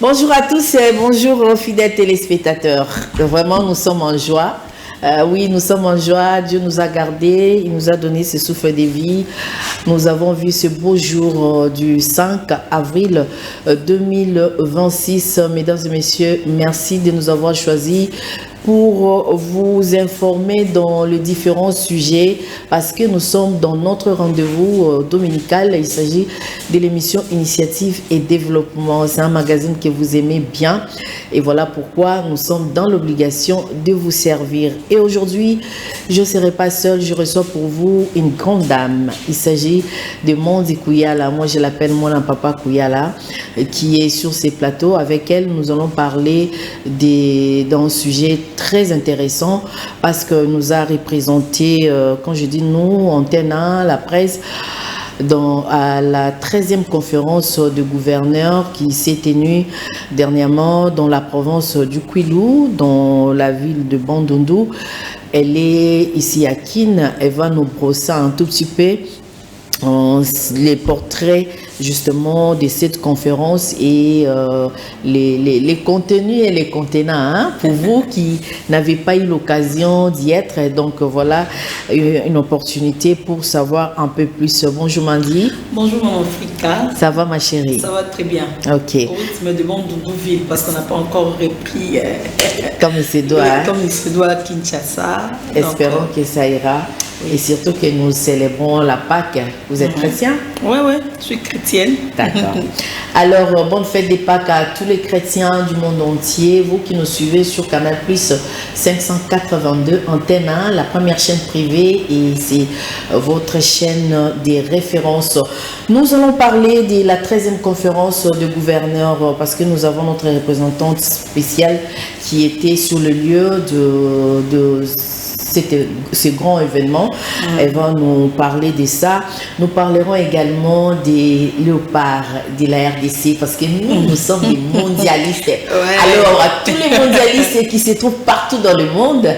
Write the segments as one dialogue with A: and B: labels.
A: Bonjour à tous et bonjour aux fidèles téléspectateurs. Vraiment, nous sommes en joie. Oui, nous sommes en joie. Dieu nous a gardés. Il nous a donné ce souffle de vie. Nous avons vu ce beau jour du 5 avril 2026. Mesdames et messieurs, merci de nous avoir choisis pour vous informer dans les différents sujets parce que nous sommes dans notre rendez-vous dominical. Il s'agit de l'émission Initiative et Développement. C'est un magazine que vous aimez bien et voilà pourquoi nous sommes dans l'obligation de vous servir. Et aujourd'hui, je ne serai pas seule, je reçois pour vous une grande dame. Il s'agit de Mondi Kouyala. Moi, je l'appelle Mona Papa Kouyala, qui est sur ces plateaux. Avec elle, nous allons parler d'un sujet très intéressant parce que nous a représenté, quand je dis nous, Antenne 1, la presse, à la 13e conférence de gouverneurs qui s'est tenue dernièrement dans la province du Kwilu, dans la ville de Bandundu. Elle est ici à Kin. Elle va nous brosser un tout petit peu les portraits justement de cette conférence et les contenus et les contenants hein, pour vous qui n'avez pas eu l'occasion d'y être. Donc voilà une opportunité pour savoir un peu plus. Bonjour Mandy.
B: Bonjour Maman Africa.
A: Ça va ma chérie? Ça
B: va très bien.
A: Ok.
B: Au rythme de Bandundu-ville parce qu'on n'a pas encore repris
A: comme il se doit.
B: Comme il se doit à Kinshasa.
A: Espérons que ça ira. Et surtout que nous célébrons la Pâques. Vous êtes chrétien?
B: Oui, je suis chrétienne.
A: D'accord. Alors, bonne fête des Pâques à tous les chrétiens du monde entier. Vous qui nous suivez sur Canal Plus 582, Antenne 1, la première chaîne privée et c'est votre chaîne des références. Nous allons parler de la 13e conférence de gouverneurs parce que nous avons notre représentante spéciale qui était sur le lieu de ce grand événement. Elle va nous parler de ça. Nous parlerons également des léopards de la RDC parce que nous sommes des mondialistes. Alors, à tous les mondialistes qui se trouvent partout dans le monde,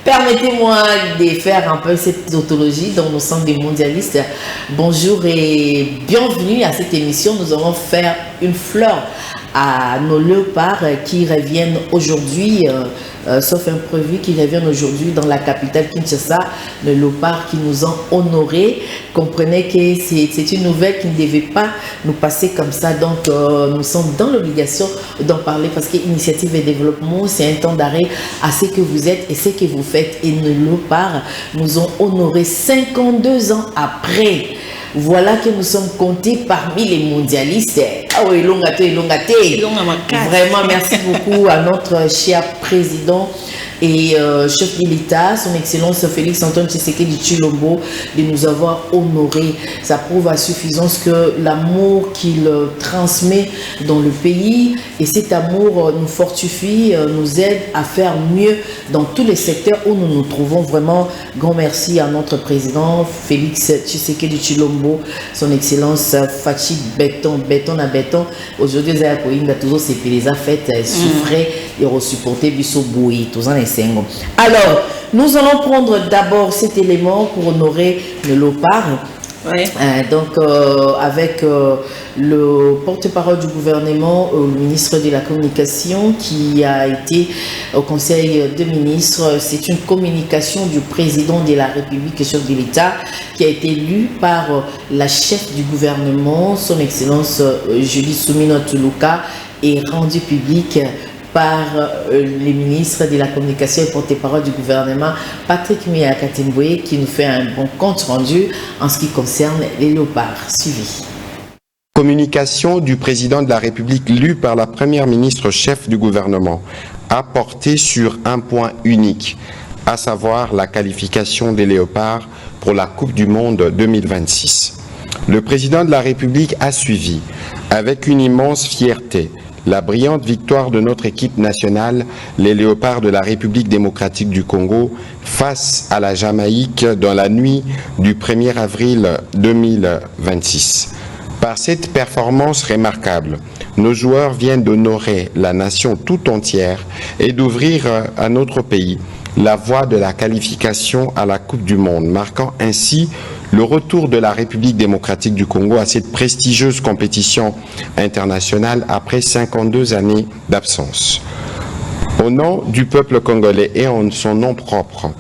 A: permettez-moi de faire un peu cette tautologie dont nous sommes des mondialistes. Bonjour et bienvenue à cette émission. Nous allons faire une fleur à nos léopards qui reviennent aujourd'hui, sauf imprévu, qui reviennent aujourd'hui dans la capitale Kinshasa, le léopard qui nous ont honorés. Comprenez que c'est une nouvelle qui ne devait pas nous passer comme ça, donc nous sommes dans l'obligation d'en parler parce que Initiative et Développement, c'est un temps d'arrêt à ce que vous êtes et ce que vous faites. Et nos léopards nous ont honorés 52 ans après. Voilà que nous sommes comptés parmi les mondialistes. Ah oui, vraiment, merci beaucoup à notre cher président et chef de l'État, son Excellence Félix Antoine Tshisekedi Tshilombo, de nous avoir honorés. Ça prouve à suffisance que l'amour qu'il transmet dans le pays et cet amour nous fortifie, nous aide à faire mieux dans tous les secteurs où nous nous trouvons. Vraiment, grand merci à notre président Félix Tshisekedi Tshilombo, son Excellence Fachi Béton à Béton. Aujourd'hui, nous avons toujours ces pays fêtes souffrent et resupporter Bissau Boui, tous en Essengo. Alors, nous allons prendre d'abord cet élément pour honorer le léopard. Donc, avec le porte-parole du gouvernement, le ministre de la Communication qui a été au Conseil des ministres. C'est une communication du président de la République et chef de l'État qui a été lue par la chef du gouvernement, son Excellence Julie Soumino Tuluka, et rendue publique par les ministres de la Communication et porte-parole du gouvernement, Patrick Miyakatimboé, qui nous fait un bon compte rendu en ce qui concerne les léopards. Suivi.
C: Communication du président de la République lue par la première ministre chef du gouvernement a porté sur un point unique, à savoir la qualification des léopards pour la Coupe du Monde 2026. Le président de la République a suivi, avec une immense fierté, la brillante victoire de notre équipe nationale, les Léopards de la République démocratique du Congo, face à la Jamaïque dans la nuit du 1er avril 2026. Par cette performance remarquable, nos joueurs viennent d'honorer la nation tout entière et d'ouvrir à notre pays la voie de la qualification à la Coupe du Monde, marquant ainsi le retour de la République démocratique du Congo à cette prestigieuse compétition internationale après 52 années d'absence. Au nom du peuple congolais et en son nom propre,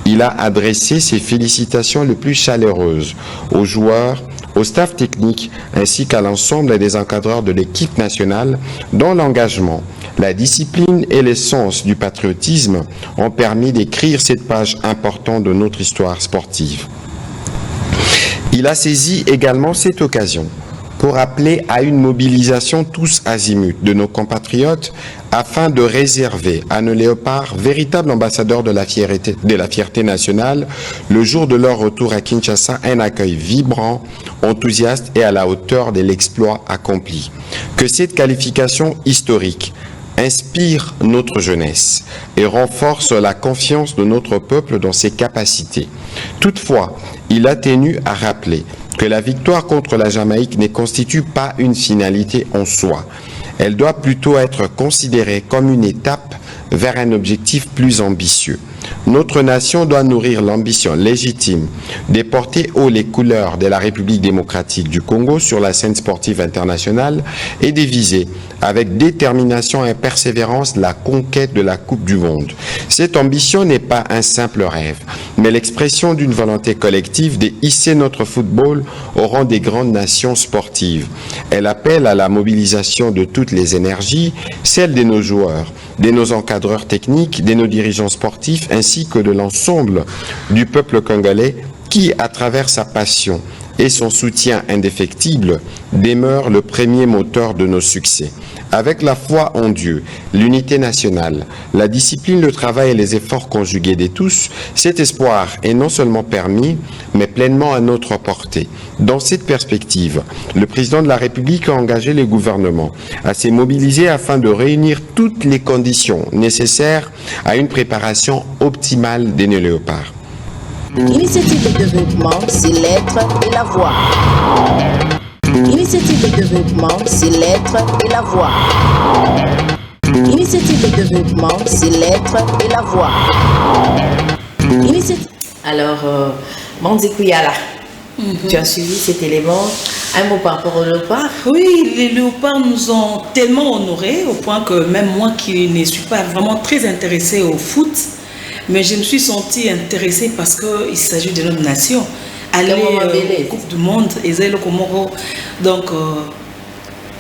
C: il a adressé ses félicitations les plus chaleureuses aux joueurs, au staff technique ainsi qu'à l'ensemble des encadreurs de l'équipe nationale dont l'engagement, la discipline et l'essence du patriotisme ont permis d'écrire cette page importante de notre histoire sportive. Il a saisi également cette occasion pour appeler à une mobilisation tous azimuts de nos compatriotes afin de réserver à nos léopards, véritables ambassadeurs de la fierté nationale, le jour de leur retour à Kinshasa, un accueil vibrant, enthousiaste et à la hauteur de l'exploit accompli. Que cette qualification historique inspire notre jeunesse et renforce la confiance de notre peuple dans ses capacités. Toutefois, il a tenu à rappeler que la victoire contre la Jamaïque ne constitue pas une finalité en soi. Elle doit plutôt être considérée comme une étape vers un objectif plus ambitieux. Notre nation doit nourrir l'ambition légitime de porter haut les couleurs de la République démocratique du Congo sur la scène sportive internationale et de viser avec détermination et persévérance la conquête de la Coupe du Monde. Cette ambition n'est pas un simple rêve, mais l'expression d'une volonté collective de hisser notre football au rang des grandes nations sportives. Elle appelle à la mobilisation de toutes les énergies, celle de nos joueurs, de nos encadreurs techniques, de nos dirigeants sportifs, ainsi que de l'ensemble du peuple congolais qui, à travers sa passion et son soutien indéfectible, demeure le premier moteur de nos succès. Avec la foi en Dieu, l'unité nationale, la discipline, le travail et les efforts conjugués de tous, cet espoir est non seulement permis, mais pleinement à notre portée. Dans cette perspective, le président de la République a engagé le gouvernement à se mobiliser afin de réunir toutes les conditions nécessaires à une préparation optimale des léopards.
D: Initiative de développement, c'est l'être et la voix. Initiative de développement, c'est l'être et la voix. Initiative de développement, c'est l'être et la voix.
A: Alors, Mandi Kouyala, tu as suivi cet élément. Un mot par rapport aux léopards?
B: Oui, les léopards nous ont tellement honorés au point que même moi qui ne suis pas vraiment très intéressée au foot, mais je me suis sentie intéressée parce qu'il s'agit de notre nation. Aller au Coupe du Monde, Ezaïlo Komoro. Donc,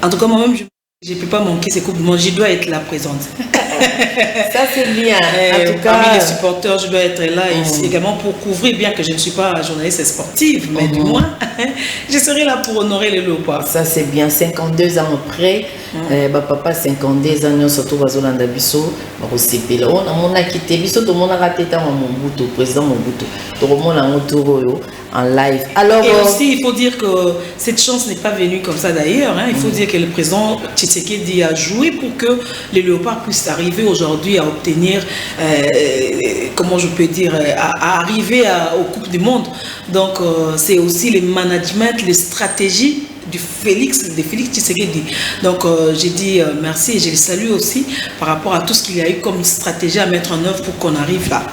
B: en tout cas, moi-même, je ne peux pas manquer ces Coupes du Monde. Je dois être là présente.
A: Ça, c'est bien. En tout cas,
B: parmi les supporters, je dois être là également pour couvrir, bien que je ne suis pas journaliste sportive, mais du moins, je serai là pour honorer les léopards.
A: Ça, c'est bien. 52 ans après, papa, 52 ans, surtout Bazolanda Bisso, Rosepela. On a quitté Bisso, tout le monde a raté dans Mobutu, président Mobutu. Tout le monde a entouré en live. Alors,
B: et aussi, il faut dire que cette chance n'est pas venue comme ça d'ailleurs. Il faut dire que le président Tshisekedi a joué pour que les léopards puissent arriver aujourd'hui à obtenir, comment je peux dire, à arriver aux Coupes du Monde. Donc, c'est aussi le management, les stratégies de Félix Tshisekedi. Donc, j'ai dit merci et je les salue aussi par rapport à tout ce qu'il y a eu comme stratégie à mettre en œuvre pour qu'on arrive là.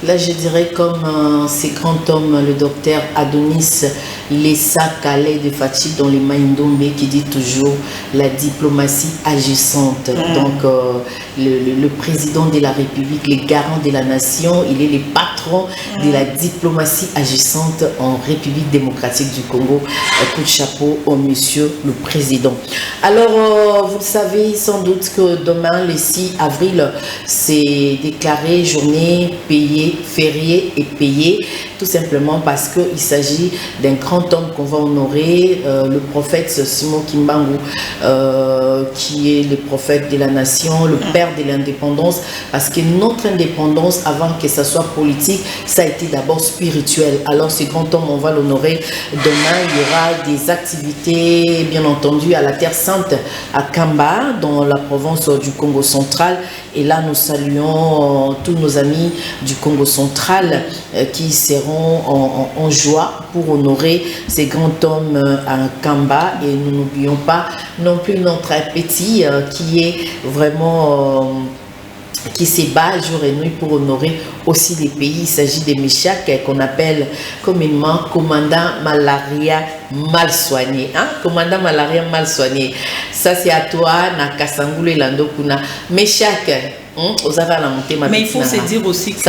A: Là, je dirais comme ces grands hommes, le docteur Adonis Lessa Kalé de Fatih dans les Maïndombe qui dit toujours la diplomatie agissante. Donc, le président de la République, les garants de la nation, il est le patron de la diplomatie agissante en République démocratique du Congo. Coup de chapeau au monsieur le président. Alors, vous le savez sans doute que demain, le 6 avril, c'est déclaré journée payée, férié et payé, tout simplement parce qu'il s'agit d'un grand homme qu'on va honorer, le prophète Simon Kimbangu, qui est le prophète de la nation, le père de l'indépendance, parce que notre indépendance, avant que ça soit politique, ça a été d'abord spirituel. Alors ce grand homme, on va l'honorer. Demain, il y aura des activités, bien entendu, à la Terre Sainte, à Kamba, dans la province du Congo central. Et là, nous saluons tous nos amis du Congo central qui seront en joie pour honorer ces grands hommes à Kamba. Et nous n'oublions pas non plus notre petit qui est vraiment qui se bat jour et nuit pour honorer aussi les pays. Il s'agit des Meshak qu'on appelle communément commandant malaria mal soigné. Hein? Commandant malaria mal soigné. Ça c'est à toi, Nakasangulu et Lando Kuna. Meshak. Mais
B: il faut se dire aussi qu'il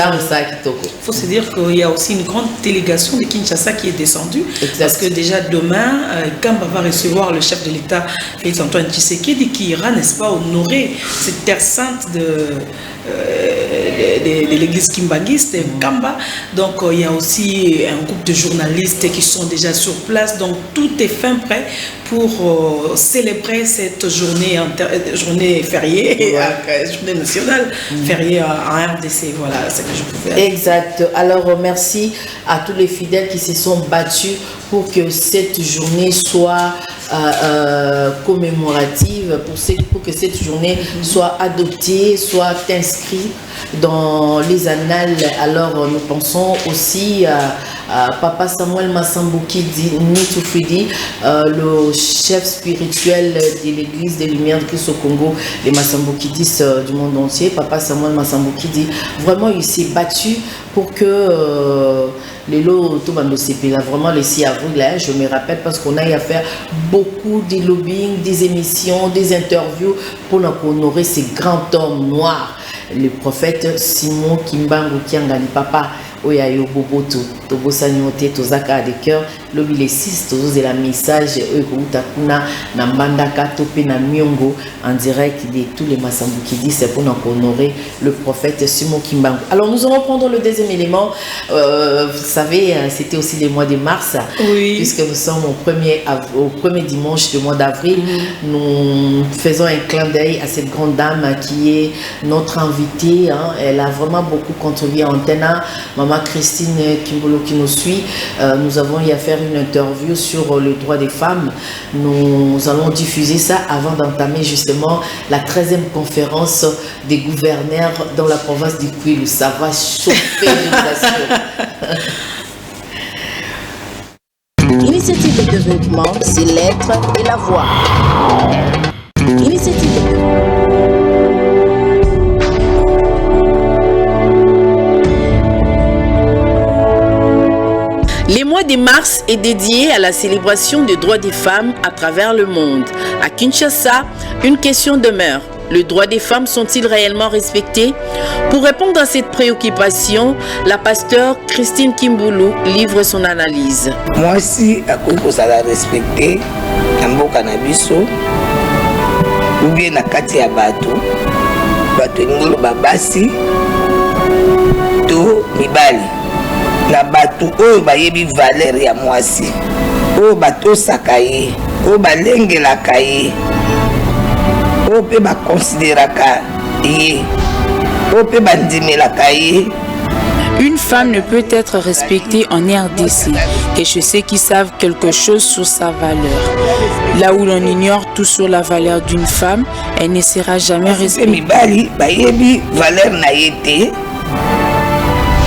B: y a aussi une grande délégation de Kinshasa qui est descendue. Exact. Parce que déjà demain, Kamba va recevoir le chef de l'État, Félix Antoine Tshisekedi, qui ira, n'est-ce pas, honorer cette terre sainte de l'église kimbanguiste, Kamba. Donc il y a aussi un groupe de journalistes qui sont déjà sur place. Donc tout est fin prêt pour célébrer cette journée fériée, journée nationale. Férié en RDC, voilà ce que je pouvais dire.
A: Exact. Alors merci à tous les fidèles qui se sont battus pour que cette journée soit commémorative, pour que cette journée soit adoptée, soit inscrite dans les annales. Alors nous pensons aussi à Papa Samuel Massambuki Nitufidi, le chef spirituel de l'église des Lumières de Christ au Congo, les Massambukidis du monde entier. Papa Samuel Massambukidi, vraiment il s'est battu pour que les lots tout bando CP là vraiment les 6 avril là, je me rappelle parce qu'on a eu à faire beaucoup de lobbying, des émissions, des interviews pour honorer ces grands hommes noirs, le prophète Simon Kimbangu Kiangali Papa Oya yo boboto to bosanyote to zaka de cœur lobi les 6 to zela message utakuna na mbandaka to pe na miongo en direct de tous les Massambukidis c'est pour honorer le prophète Simon Kimbangu. Alors nous allons prendre le deuxième élément. Vous savez, c'était aussi le mois de mars, oui. Puisque nous sommes au premier dimanche du mois d'avril. Nous faisons un clin d'œil à cette grande dame qui est notre invitée. Hein. Elle a vraiment beaucoup contribué à Antena. Maman Christine Kimbolo qui nous suit. Nous avons eu à faire une interview sur le droit des femmes. Nous allons diffuser ça avant d'entamer justement la 13e conférence des gouverneurs dans la province du Kwilu. Ça va chauffer, je vous assure.
D: Initiative de développement, c'est l'être et la voix. Initiative de
E: Le mois de mars est dédié à la célébration des droits des femmes à travers le monde. À Kinshasa, une question demeure. Les droits des femmes sont-ils réellement respectés? Pour répondre à cette préoccupation, la pasteure Christine Kimbulu livre son analyse.
F: Moi aussi, à cause de la respecter, en cannabis, ou bien à kati ya bato ngolo babasi, to mibali. Na batu oyo bayebi valeur ya mwasi oyo batosaka ye oyo balengelaka ye oyo mpe bakonsideraka ye oyo mpe bandimelaka ye.
G: Une femme ne peut être respectée en RDC que ceux qui savent quelque chose sur sa valeur. Là où l'on ignore tout sur la valeur d'une femme, elle ne sera jamais respectée.
F: Mibali bayebi valeur na ye te.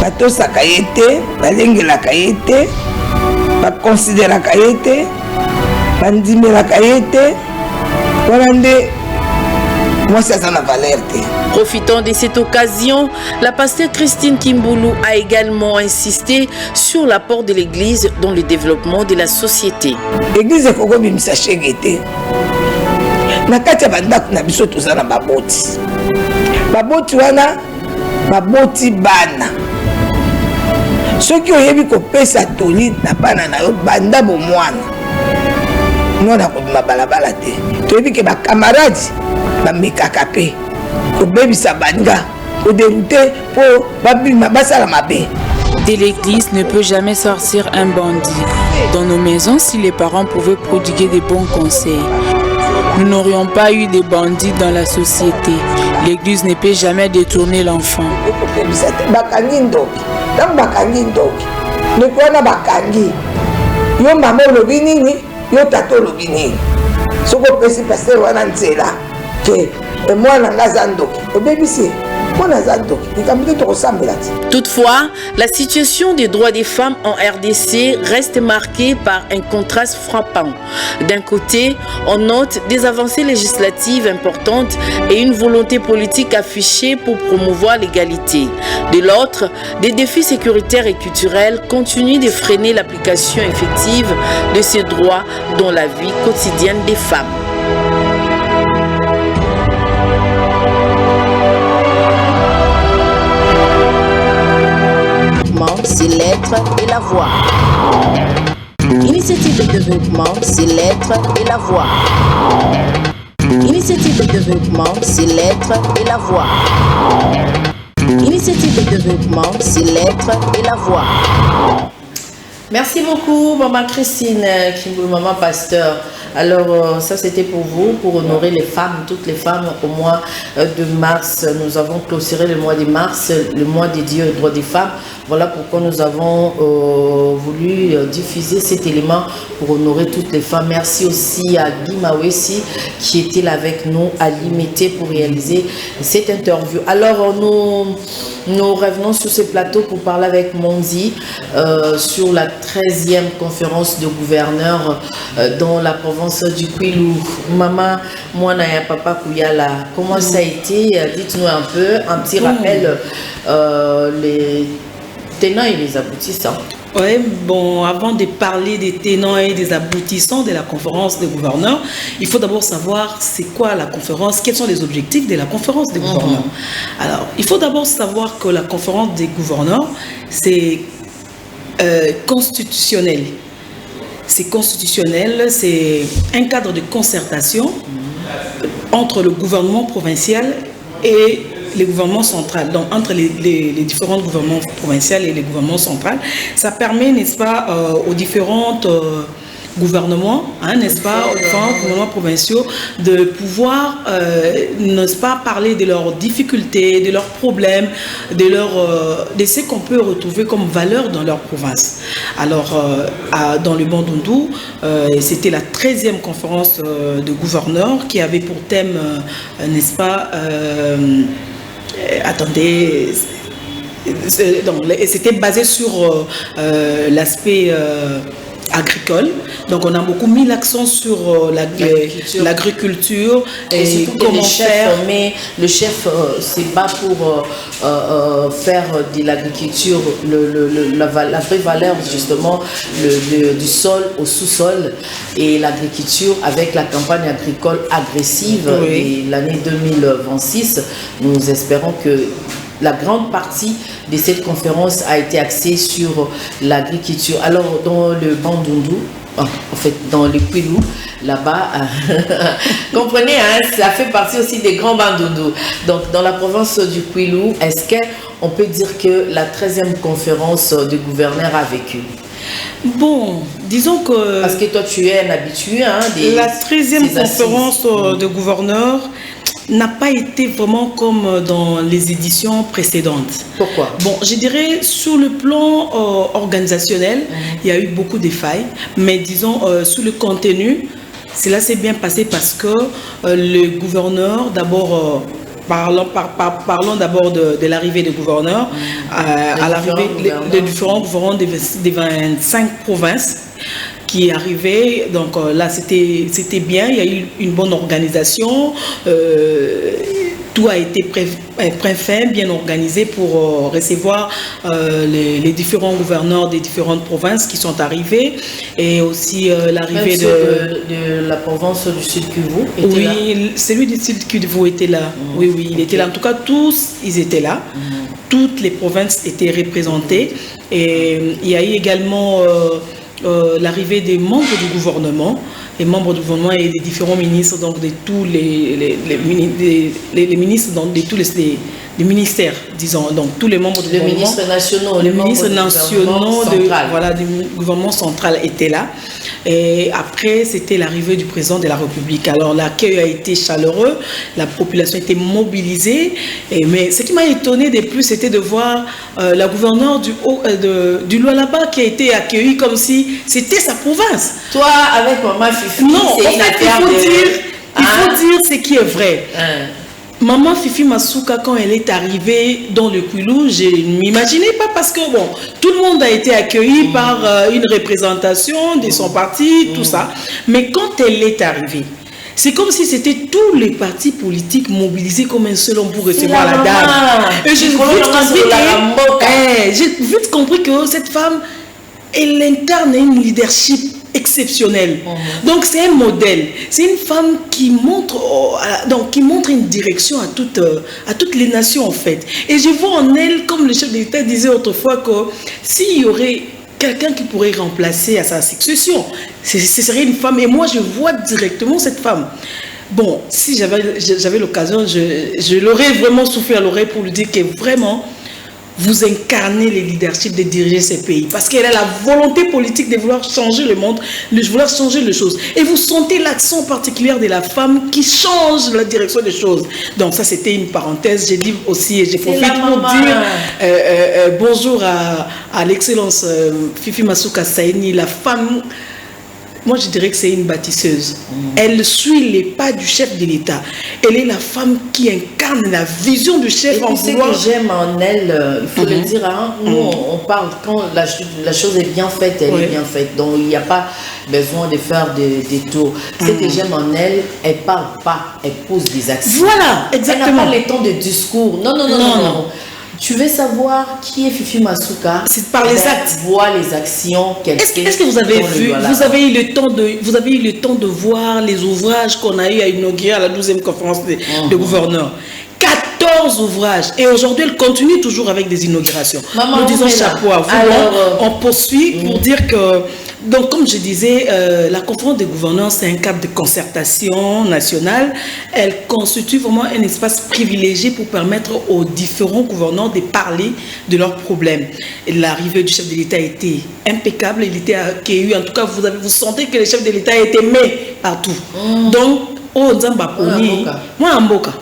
F: Batosaka ye te, balengelaka ye te, bakonsideraka ye te, bandimelaka ye te, wana nde mwasi aza na valeur te.
E: Profitant de cette occasion, la pasteur Christine Kimbulu a également insisté sur l'apport de l'Église dans le développement de la société.
F: L'Église ekoko bimisa shege te. Na kati ya bandako na biso toza na baboti. Baboti wana baboti bana. Ceux qui ont eu kopesa toli na bana na yo banda bo mwana. Mwana ko balabala te. Toyebi ke ba camarades ba mikaka pe. Ko bebisa banga, ko dérouter pour babima basala mabe.
G: De l'église ne peut jamais sortir un bandit. Dans nos maisons, si les parents pouvaient prodiguer des bons conseils, nous n'aurions pas eu de bandits dans la société. L'église ne peut jamais détourner l'enfant.
F: Dans bakangi ndoki nekwana bakangi yo mama olobi nini yo tata olobi nini soko pesi pasteur wana nzela ke mwana ngaza ndoki obebisi
E: Toutefois, la situation des droits des femmes en RDC reste marquée par un contraste frappant. D'un côté, on note des avancées législatives importantes et une volonté politique affichée pour promouvoir l'égalité. De l'autre, des défis sécuritaires et culturels continuent de freiner l'application effective de ces droits dans la vie quotidienne des femmes.
D: C'est l'être et la voix. Initiative de développement, c'est l'être et la voix. Initiative de développement, c'est l'être et la voix. Initiative de développement, c'est l'être et la voix.
A: Merci beaucoup, Maman Christine, Kimboulou, Maman Pasteur. Alors, ça c'était pour vous, pour honorer les femmes, toutes les femmes au mois de mars. Nous avons clôturé le mois de mars, le mois dédié aux droits des femmes. Voilà pourquoi nous avons voulu diffuser cet élément pour honorer toutes les femmes. Merci aussi à Guy Mawessi qui était là avec nous à l'IMET pour réaliser cette interview. Alors, nous revenons sur ce plateau pour parler avec Mondi sur la 13e conférence de gouverneurs dans la province du Kwilu. Maman, moi, Naya Papa Kouyala, comment ça a été? Dites-nous un peu, un petit rappel, les tenants et les aboutissants.
B: Oui, bon, avant de parler des tenants et des aboutissants de la conférence des gouverneurs, il faut d'abord savoir c'est quoi la conférence, quels sont les objectifs de la conférence des gouverneurs. Alors, il faut d'abord savoir que la conférence des gouverneurs, c'est constitutionnel. C'est constitutionnel, c'est un cadre de concertation entre le gouvernement provincial et les gouvernements centraux, donc entre les différents gouvernements provinciaux et les gouvernements centraux. Ça permet, n'est-ce pas, aux différentes gouvernements, n'est-ce pas, aux différents gouvernements provinciaux de pouvoir, n'est-ce pas, parler de leurs difficultés, de leurs problèmes, de ce qu'on peut retrouver comme valeur dans leur province. Alors, dans le Bandundu, c'était la 13e conférence de gouverneurs qui avait pour thème, n'est-ce pas, attendez, c'était basé sur l'aspect agricole. Donc on a beaucoup mis l'accent sur l'agriculture
A: et comment faire. Mais le chef se bat pour faire de l'agriculture la vraie valeur justement du sol au sous-sol et l'agriculture avec la campagne agricole agressive de l'année 2026. Nous espérons que la grande partie de cette conférence a été axée sur l'agriculture. Alors, dans le Bandundu, en fait, dans le Kwilu, là-bas, comprenez, ça fait partie aussi des grands Bandundu. Donc, dans la province du Kwilu, est-ce qu'on peut dire que la 13e conférence de gouverneurs a vécu?
B: Bon, disons que...
A: Parce que toi, tu es un habitué.
B: La 13e conférence de gouverneurs n'a pas été vraiment comme dans les éditions précédentes.
A: Pourquoi?
B: Bon, je dirais sur le plan organisationnel, il y a eu beaucoup de failles, mais disons sur le contenu, cela s'est bien passé parce que le gouverneur, d'abord, parlons d'abord de l'arrivée des gouverneurs, à l'arrivée des différents gouverneurs des 25 provinces qui est arrivé, donc là c'était bien, il y a eu une bonne organisation, tout a été fait, bien organisé pour recevoir les différents gouverneurs des différentes provinces qui sont arrivés, et aussi l'arrivée
A: de la province du Sud Kivu était là.
B: Oui, celui du Sud Kivu était là, oui, il était là, en tout cas tous ils étaient là, toutes les provinces étaient représentées, et il y a eu également l'arrivée des membres du gouvernement, les membres du gouvernement et des différents ministres, donc de tous les ministres, donc de tous les ministères, disons, donc tous les membres du gouvernement. Les ministres nationaux du gouvernement central étaient là. Et après, c'était l'arrivée du président de la République. Alors l'accueil a été chaleureux, la population était mobilisée. Mais ce qui m'a étonné de plus, c'était de voir la gouverneure du Lualaba qui a été accueillie comme si c'était sa province.
A: Toi, avec Maman Fifi,
B: non, en fait, il faut dire ce qui est vrai. Maman Fifi Masuka, quand elle est arrivée dans le Kwilu, je ne m'imaginais pas parce que bon, tout le monde a été accueilli par une représentation de son parti, tout ça. Mais quand elle est arrivée, c'est comme si c'était tous les partis politiques mobilisés comme un seul homme pour recevoir la dame. Et j'ai vite compris que cette femme, elle incarne un leadership exceptionnel. Donc c'est un modèle. C'est une femme qui montre, qui montre une direction à toutes les nations en fait. Et je vois en elle, comme le chef de l'État disait autrefois, que s'il y aurait quelqu'un qui pourrait remplacer à sa succession, ce serait une femme. Et moi je vois directement cette femme. Bon, si j'avais l'occasion, je l'aurais vraiment soufflé à l'oreille pour lui dire que vraiment vous incarnez les leaderships de diriger ces pays. Parce qu'elle a la volonté politique de vouloir changer le monde, de vouloir changer les choses. Et vous sentez l'accent particulier de la femme qui change la direction des choses. Donc ça, c'était une parenthèse. J'ai dit aussi, et j'ai profité pour dire bonjour à l'excellence Fifi Masuka Saini, la femme. Moi, je dirais que c'est une bâtisseuse. Elle suit les pas du chef de l'État. Elle est la femme qui incarne la vision du chef.
A: Et ce que j'aime en elle, il faut le dire, hein, nous, on parle quand la chose est bien faite, elle est bien faite. Donc, il n'y a pas besoin de faire des tours. Ce que j'aime en elle, elle ne parle pas, elle pose des actions.
B: Voilà, exactement.
A: Elle n'a pas le temps de discours. Non. Tu veux savoir qui est Fifi Masuka?
B: C'est par les actes.
A: Vois les actions qu'elle fait.
B: Est-ce que vous avez vu, vous avez eu le temps de voir les ouvrages qu'on a eu à inaugurer à la 12e conférence de gouverneurs? 14 ouvrages. Et aujourd'hui, elle continue toujours avec des inaugurations. Nous disons chapeau à vous. Alors, on poursuit pour dire que, donc comme je disais, la conférence des gouverneurs, c'est un cadre de concertation nationale. Elle constitue vraiment un espace privilégié pour permettre aux différents gouverneurs de parler de leurs problèmes. L'arrivée du chef de l'État a été impeccable. Il était accueilli. En tout cas, vous sentez que le chef de l'État a été aimé partout. Donc, au Nzamba Poni, moi en Mboka.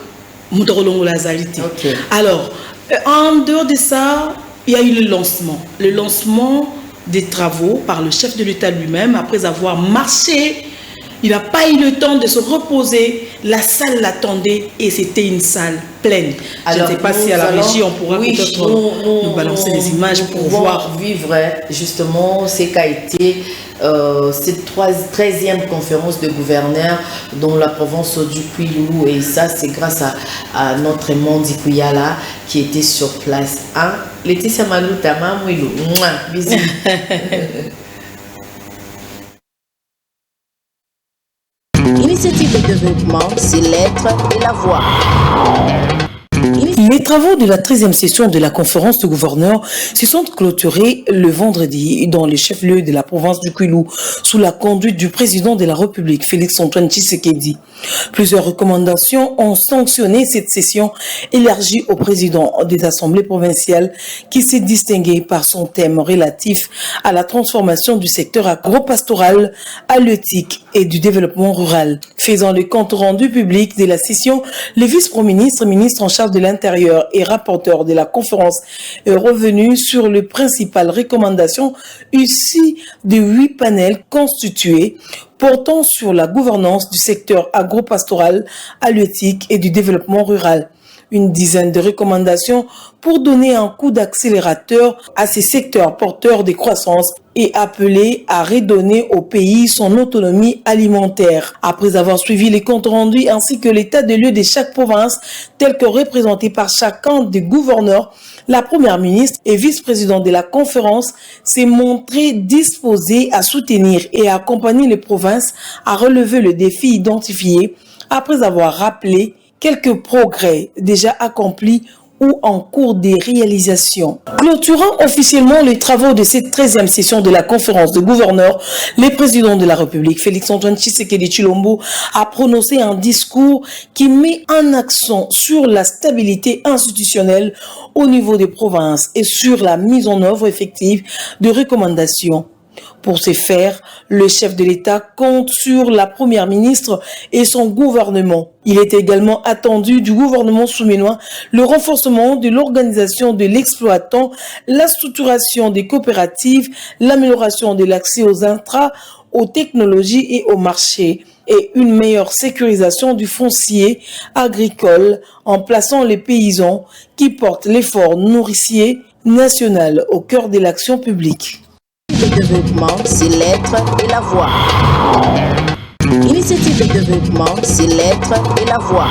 B: Okay. Alors, en dehors de ça, il y a eu le lancement des travaux par le chef de l'État lui-même. Après avoir marché, il n'a pas eu le temps de se reposer. La salle l'attendait et c'était une salle pleine. Alors, je ne sais pas si à la régie on pourra peut-être nous balancer des images pour voir.
A: Vivre justement ce qu'a été cette 13e conférence de gouverneurs dans la province du Kwilu, et ça c'est grâce à notre Mondi Kuyala qui était sur place. Hein? Laetitia Malouta, Mamouilou, bisous.
D: Initiative de développement, c'est l'être et la voix.
H: Les travaux de la 13e session de la conférence de gouverneurs se sont clôturés le vendredi dans le chef-lieu de la province du Kwilu sous la conduite du président de la République, Félix-Antoine Tshisekedi. Plusieurs recommandations ont sanctionné cette session élargie au président des assemblées provinciales qui s'est distingué par son thème relatif à la transformation du secteur agro-pastoral, halieutique et du développement rural. Faisant le compte rendu public de la session, le vice-premier-ministre, ministre en charge de l'Intérieur et rapporteur de la conférence est revenu sur les principales recommandations issues de 8 panels constitués portant sur la gouvernance du secteur agro-pastoral, halieutique et du développement rural. Une dizaine de recommandations pour donner un coup d'accélérateur à ces secteurs porteurs de croissance et appeler à redonner au pays son autonomie alimentaire. Après avoir suivi les comptes rendus ainsi que l'état de lieu de chaque province, tel que représenté par chacun des gouverneurs, la première ministre et vice-présidente de la conférence s'est montrée disposée à soutenir et à accompagner les provinces à relever le défi identifié après avoir rappelé quelques progrès déjà accomplis ou en cours de réalisation. Clôturant officiellement les travaux de cette 13e session de la conférence de gouverneurs, le président de la République, Félix-Antoine Tshisekedi Tshilombo, a prononcé un discours qui met un accent sur la stabilité institutionnelle au niveau des provinces et sur la mise en œuvre effective de recommandations. Pour ce faire, le chef de l'État compte sur la première ministre et son gouvernement. Il est également attendu du gouvernement souminois le renforcement de l'organisation de l'exploitant, la structuration des coopératives, l'amélioration de l'accès aux intrants, aux technologies et aux marchés, et une meilleure sécurisation du foncier agricole en plaçant les paysans qui portent l'effort nourricier national au cœur de l'action publique.
D: Le développement, c'est l'être et la voix. Initiative de développement, c'est l'être et la voix.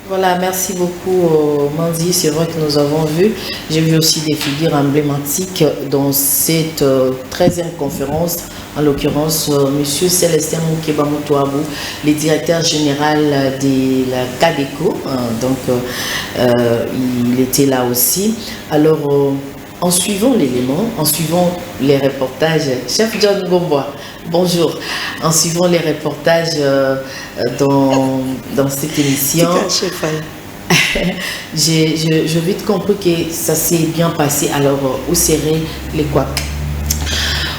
A: Voilà, merci beaucoup Mandy. C'est vrai que nous avons vu, j'ai vu aussi des figures emblématiques dans cette 13e conférence, en l'occurrence Monsieur Célestin Moukeba-Moutouabou, le directeur général de la CADECO, il était là aussi. Alors, en suivant l'élément, en suivant les reportages, chef John Gombois, bonjour. En suivant les reportages dans cette émission, j'ai vite compris que ça s'est bien passé. Alors, où seraient les couacs?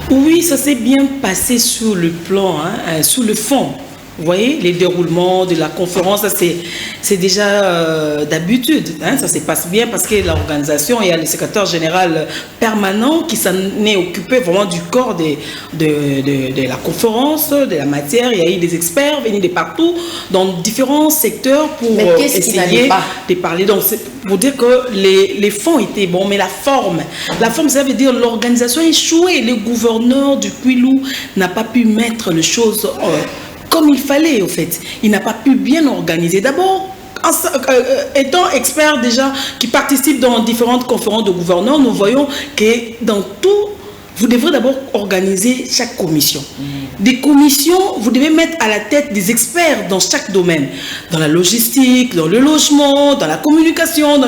B: Oui, ça s'est bien passé sur le plan, sur le fond. Vous voyez, les déroulements de la conférence, c'est déjà d'habitude. Ça se passe bien parce que l'organisation, il y a le secrétaire général permanent qui s'en est occupé vraiment du corps de la conférence, de la matière. Il y a eu des experts venus de partout, dans différents secteurs pour essayer de parler. Donc, c'est pour dire que les fonds étaient bons, mais la forme, ça veut dire l'organisation a échoué. Le gouverneur du Kwilu n'a pas pu mettre les choses comme il fallait, au fait. Il n'a pas pu bien organiser. D'abord, étant expert déjà qui participe dans différentes conférences de gouverneurs, nous voyons que dans tout, vous devrez d'abord organiser chaque commission. Des commissions, vous devez mettre à la tête des experts dans chaque domaine. Dans la logistique, dans le logement, dans la communication,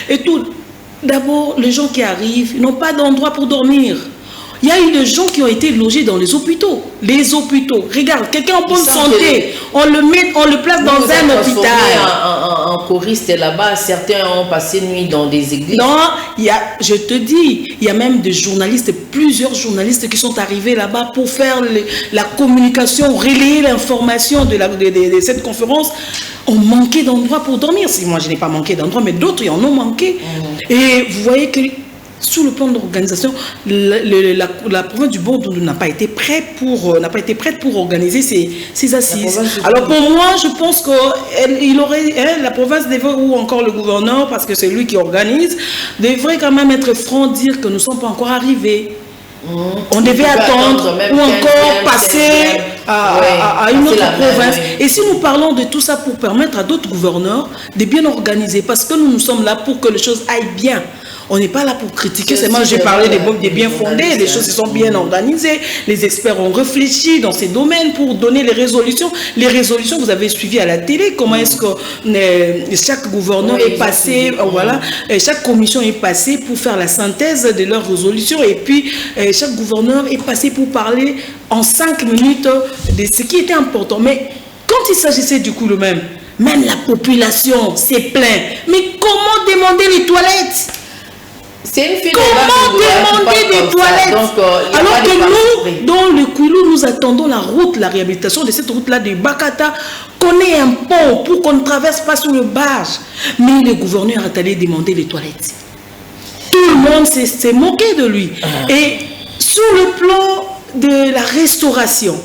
B: et tout. D'abord, les gens qui arrivent n'ont pas d'endroit pour dormir. Il y a eu des gens qui ont été logés dans les hôpitaux. Les hôpitaux. Regarde, quelqu'un en bonne santé, on le place dans un hôpital.
A: En choriste là-bas, certains ont passé nuit dans des églises.
B: Non, je te dis, il y a même des journalistes, plusieurs journalistes qui sont arrivés là-bas pour faire la communication, relayer l'information de cette conférence. On manquait d'endroits pour dormir. Moi, je n'ai pas manqué d'endroits, mais d'autres, ils en ont manqué. Et vous voyez que sur le plan de l'organisation, la province du Bordeaux n'a pas été prête pour organiser ces assises. Alors pour moi, je pense que la province devrait, ou encore le gouverneur, parce que c'est lui qui organise, devrait quand même être franc, dire que nous ne sommes pas encore arrivés. On devait attendre ou encore passer à une autre province. Et si nous parlons de tout ça pour permettre à d'autres gouverneurs de bien organiser, parce que nous sommes là pour que les choses aillent bien. On n'est pas là pour critiquer, seulement j'ai parlé des biens fondés, les choses se sont bien organisées, les experts ont réfléchi dans ces domaines pour donner les résolutions. Les résolutions, vous avez suivi à la télé, comment est-ce que chaque gouverneur est passé, chaque commission est passée pour faire la synthèse de leurs résolutions, et puis chaque gouverneur est passé pour parler en 5 minutes de ce qui était important. Mais quand il s'agissait du coup même la population s'est plainte. Mais comment demander les toilettes? Comment demander des toilettes? Alors que nous, dans le Kwilu, nous attendons la réhabilitation de cette route-là de Bakata, qu'on ait un pont pour qu'on ne traverse pas sur le barge. Mais le gouverneur est allé demander les toilettes. Tout le monde s'est moqué de lui. Et sur le plan de la restauration,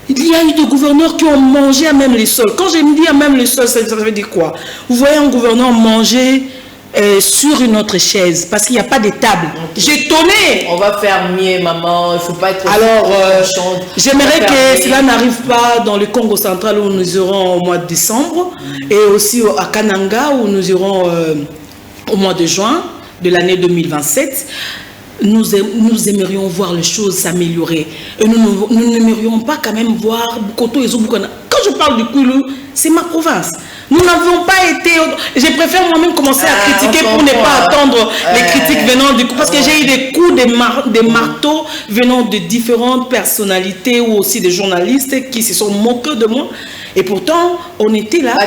B: il y a eu des gouverneurs qui ont mangé à même les sols. Quand je me dis à même les sols, ça veut dire quoi? Vous voyez un gouverneur manger sur une autre chaise parce qu'il n'y a pas de table. J'ai tonné.
A: On va faire mieux, maman. Il ne faut pas être.
B: Alors, j'aimerais que cela n'arrive pas dans le Congo central où nous irons au mois de décembre et aussi à Kananga où nous irons au mois de juin de l'année 2027. Nous aimerions voir les choses s'améliorer. Et nous n'aimerions pas quand même voir Bukoto et Zobukana. Quand je parle du Kwilu, c'est ma province. Nous n'avons pas été... Je préfère moi-même commencer à critiquer pour ne pas attendre les critiques venant du coup. Parce que j'ai eu des coups de marteau venant de différentes personnalités ou aussi des journalistes qui se sont moqués de moi. Et pourtant, on était là. Donc,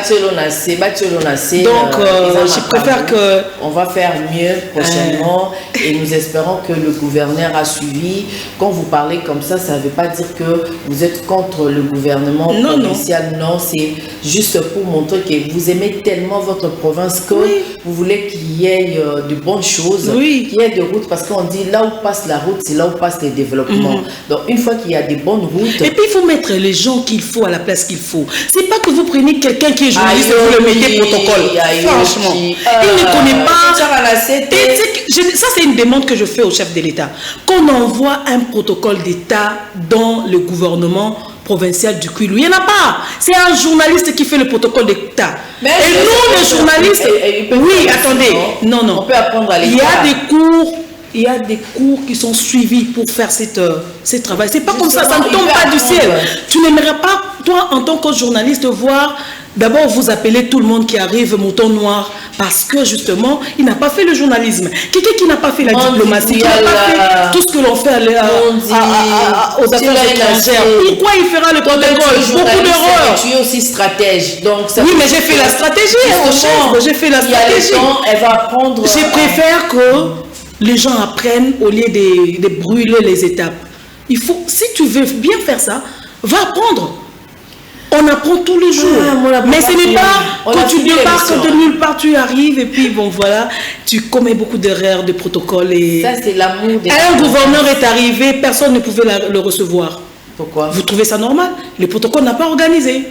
B: je préfère que...
A: On va faire mieux prochainement et nous espérons que le gouverneur a suivi. Quand vous parlez comme ça ne veut pas dire que vous êtes contre le gouvernement provincial. Non, c'est juste pour montrer que que vous aimez tellement votre province que vous voulez qu'il y ait de bonnes choses, qu'il y ait des routes, parce qu'on dit là où passe la route, c'est là où passe le développement. Donc une fois qu'il y a des bonnes routes...
B: Et puis il faut mettre les gens qu'il faut à la place qu'il faut. C'est pas que vous prenez quelqu'un qui est journaliste et vous le mettez protocole. Franchement, il ne connaît pas... Ça c'est une demande que je fais au chef de l'État. Qu'on envoie un protocole d'État dans le gouvernement provincial du Kwilu. Il n'y en a pas. C'est un journaliste qui fait le protocole d'État. Et nous, les journalistes... Oui, attendez. Non.
A: On peut apprendre à l'État.
B: Il y a des cours qui sont suivis pour faire ce travail. C'est pas comme ça, ça ne tombe pas du ciel. Tu n'aimerais pas, toi, en tant que journaliste, voir... D'abord, vous appelez tout le monde qui arrive mouton noir parce que justement, il n'a pas fait le journalisme. Quelqu'un qui n'a pas fait la diplomatie, qui n'a pas fait tout ce que l'on fait aux affaires étrangères. Pourquoi il fera le protocole? Beaucoup d'erreurs.
A: Tu es aussi stratège. Donc ça
B: mais j'ai fait la stratégie. J'ai fait la stratégie.
A: Elle va apprendre.
B: Je préfère que les gens apprennent au lieu de brûler les étapes. Il faut, si tu veux bien faire ça, va apprendre. On apprend tous les jours. Mais ce n'est pas quand tu débarques de nulle part, tu arrives et puis bon voilà, tu commets beaucoup d'erreurs de protocole. Et
A: ça, c'est l'amour des
B: un gouverneur est arrivé, personne ne pouvait le recevoir.
A: Pourquoi?
B: Vous trouvez ça normal? Le protocole n'a pas organisé.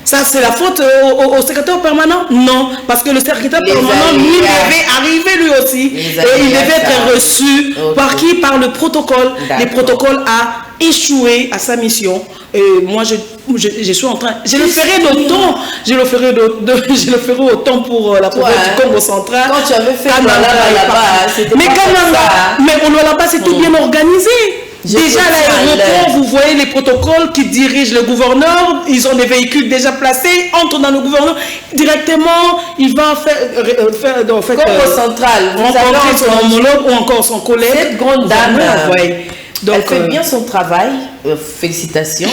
B: Ça, c'est la faute au secrétaire permanent? Non, parce que le secrétaire permanent, lui, devait arriver lui aussi. Et il devait être reçu par qui? Par le protocole. Le protocole a échoué à sa mission. Et moi, je suis en train... Je le ferai d'autant. Je le ferai autant pour la province du Congo central.
A: Quand tu avais fait là-bas, c'était
B: mais au Lualaba, c'est tout bien organisé. Déjà à l'aéroport, vous voyez les protocoles qui dirigent le gouverneur, ils ont des véhicules déjà placés, entrent dans le gouverneur, directement, il va faire
A: Congo central,
B: rencontrer son homologue ou encore son collègue.
A: Cette grande dame, donc, elle fait bien son travail. Félicitations.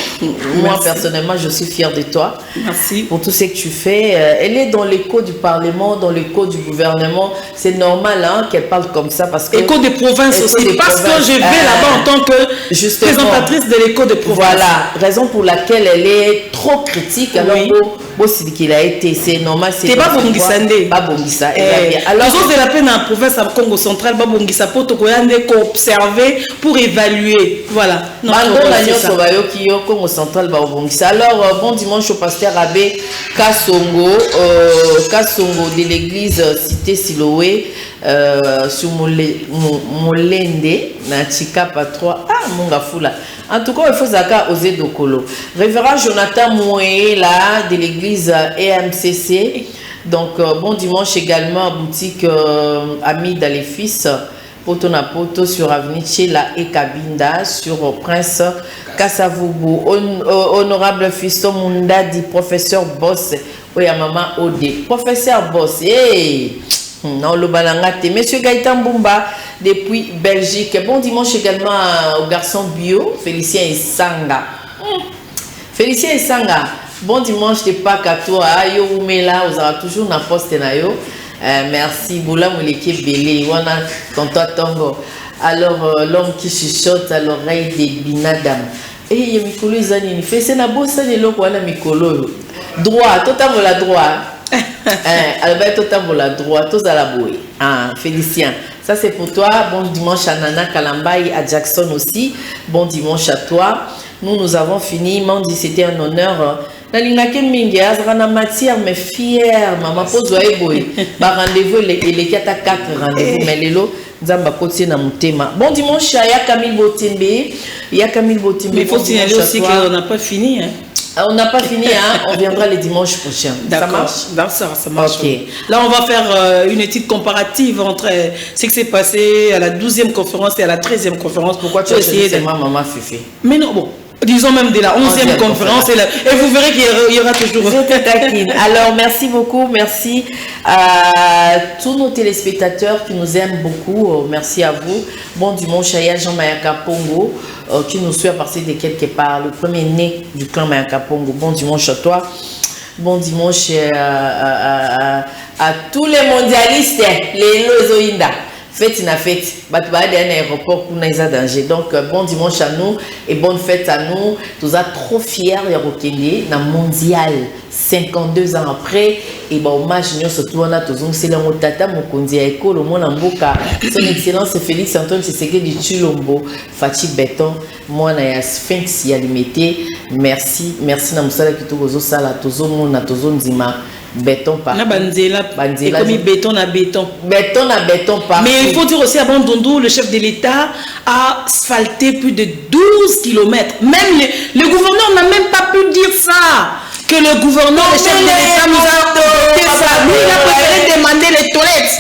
A: Moi, personnellement, je suis fière de toi.
B: Merci.
A: Pour tout ce que tu fais. Elle est dans l'écho du Parlement, dans l'écho du gouvernement. C'est normal qu'elle parle comme ça. Parce que
B: écho des provinces aussi. Parce que je vais là-bas en tant que présentatrice de l'écho des provinces.
A: Voilà. Raison pour laquelle elle est trop critique. Alors, qu'il a été, c'est normal.
B: C'est pas Bongisande.
A: Pas Bongisa.
B: Alors, nous avons de la peine en province à Congo central. Pas Bongisa pour observer, pour évaluer. Voilà.
A: Alors, bon dimanche au pasteur Abbé Kassongo de l'église Cité Siloé sur Molende, na Chikapa 3. Mongafula. En tout cas, il faut oser Dokolo. Révérend Jonathan Mouéla de l'église EMCC. Donc, bon dimanche également à boutique Ami Daléfils. Poto na poto sur Avenue Tchela et Kabinda sur Prince Kassavubu. Honorable Fiston Munda dit professeur Boss. Oui, à maman Ode. Professeur Boss. Hey! Non, le balangate. Monsieur Gaëtan Bumba depuis Belgique. Bon dimanche également au garçon bio, Félicien Essanga. Félicien Essanga. Bon dimanche de Pâques à toi. Yo Oumela, vous avez toujours na poste na yo. Merci, Boula Mouleke Belé, Wana Tonto Tongo. Alors, l'homme qui chuchote à l'oreille des Binadam. Et il y a Mikolo Zani, il fait c'est la bosse, c'est l'eau pour la Mikolo. Droit, totalement la droit. Albert, totalement la droit, tous à la bouée. Félicien. Ça, c'est pour toi. Bon dimanche à Nana Kalambaï, à Jackson aussi. Bon dimanche à toi. Nous avons fini. Mandi, c'était un honneur. Nalingake mingi azana matière mais fière maman pose boy ba rendez-vous les 4 rendez-vous mais lelo nzamba koti na mutema. Bon dimanche ya Camille Botimbe, mais
B: il faut signaler aussi qu'on n'a pas fini
A: On n'a pas fini, on viendra le dimanche prochain.
B: Ça marche? Ça marche. Okay. Là, on va faire une étude comparative entre ce qui s'est passé à la 12e conférence et à la 13e conférence.
A: Pourquoi tu as essayé de maman Fifi?
B: Mais non, bon. Disons même de la 11e conférence et vous verrez qu'il y aura toujours.
A: Je te taquine. Alors, merci beaucoup. Merci à tous nos téléspectateurs qui nous aiment beaucoup. Merci à vous. Bon dimanche à Jean Mayaka Pongo qui nous suit à partir de quelque part. Le premier né du clan Mayaka Pongo. Bon dimanche à toi. Bon dimanche à tous les mondialistes. Les Lozoïnda. fête na fête bato ba d'un aéroport pour naisa danger. Donc bon dimanche à nous et bonne fête à nous. Tous a trop fiers ya kokende na mondial 52 ans après et ba hommage nous surtout on a tous c'est la motata mokonzi ya école mona mboka son excellence Félix Antoine Tshisekedi Tshilombo Fachi Beton mwana ya Sphinx ya limité. Merci na musala kitoko zo sala tozo mona tozo nzima béton par
B: na banzela et comme béton na béton
A: par.
B: Mais il faut dire aussi à Bandundu, le chef de l'État a asphalté plus de 12 km. Même le gouverneur n'a même pas pu dire ça. Que le gouverneur, le chef de l'État nous a dit ça. Lui, il a préféré demander les toilettes.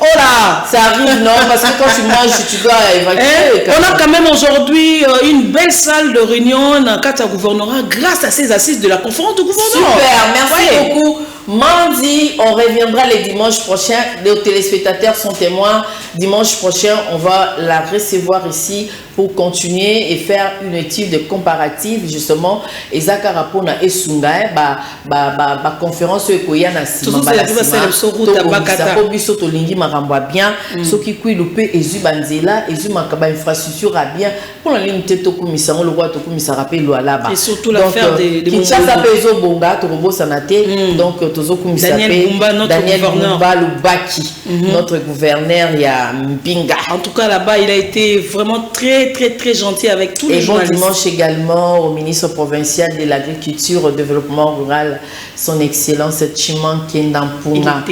B: Oh là,
A: ça arrive, non, parce que quand tu manges, tu dois évacuer.
B: On a quand même aujourd'hui une belle salle de réunion dans le cadre du gouvernorat grâce à ces assises de la conférence du gouvernement.
A: Super, merci beaucoup. Mardi, on reviendra les dimanches prochains. Les téléspectateurs sont témoins. Dimanche prochain, on va la recevoir ici pour continuer et faire une étude comparative justement. Et Zakarapona et Sungae, conférence Ekoyana Simba. Bien, ce qui couille le peu et Zubanzela et Zumakaba infrastructure à bien pour la ligne Teto Misamo, le roi Toku Misarape, là-bas.
B: Et surtout l'affaire des
A: Kinshasa Pezo Bonga, Torobo Sanate, donc
B: Daniel Bumba,
A: notre gouverneur, il y a Mpinga.
B: En tout cas, là-bas, il a été vraiment très gentil avec tous les journalistes.
A: Et bon dimanche également au ministre provincial de l'Agriculture, au développement rural, son excellence Chimankenda Mpunga.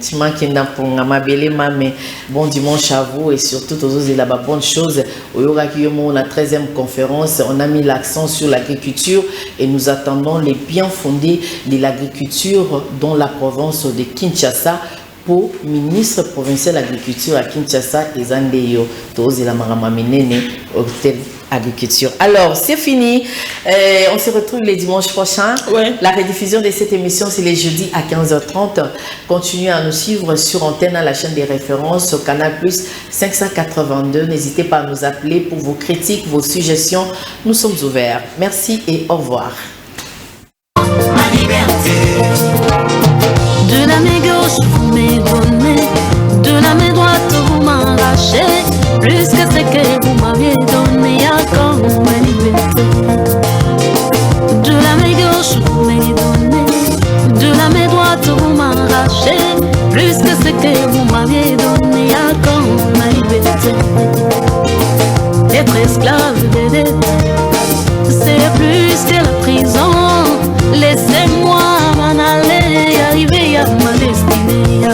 A: Chimankenda Mpunga, ma belle mamé. Bon dimanche à vous et surtout tous autres là-bas, bonne chose. Au Yorakiyomo, la 13e conférence, on a mis l'accent sur l'agriculture et nous attendons les biens fondés de l'agriculture dans la province de Kinshasa. Pour ministre provincial de l'agriculture à Kinshasa et Zandeyo, tous la Maramamenene, hôtel agriculture. Alors, c'est fini. On se retrouve les dimanches prochains.
B: Ouais.
A: La rediffusion de cette émission, c'est les jeudis à 15h30. Continuez à nous suivre sur antenne à la chaîne des références au Canal Plus 582. N'hésitez pas à nous appeler pour vos critiques, vos suggestions. Nous sommes ouverts. Merci et au revoir.
I: De la main gauche, vous m'édonnez, de la main droite, vous m'arrachez, plus que ce que vous m'aviez donné, encore ma liberté. De la main gauche, vous m'édonnez, de la main droite, vous m'arrachez, plus que ce que vous m'aviez donné, encore ma liberté. Être esclave des dettes, c'est plus que la prison. Laissez-moi m'en aller, arriver à ma destinée.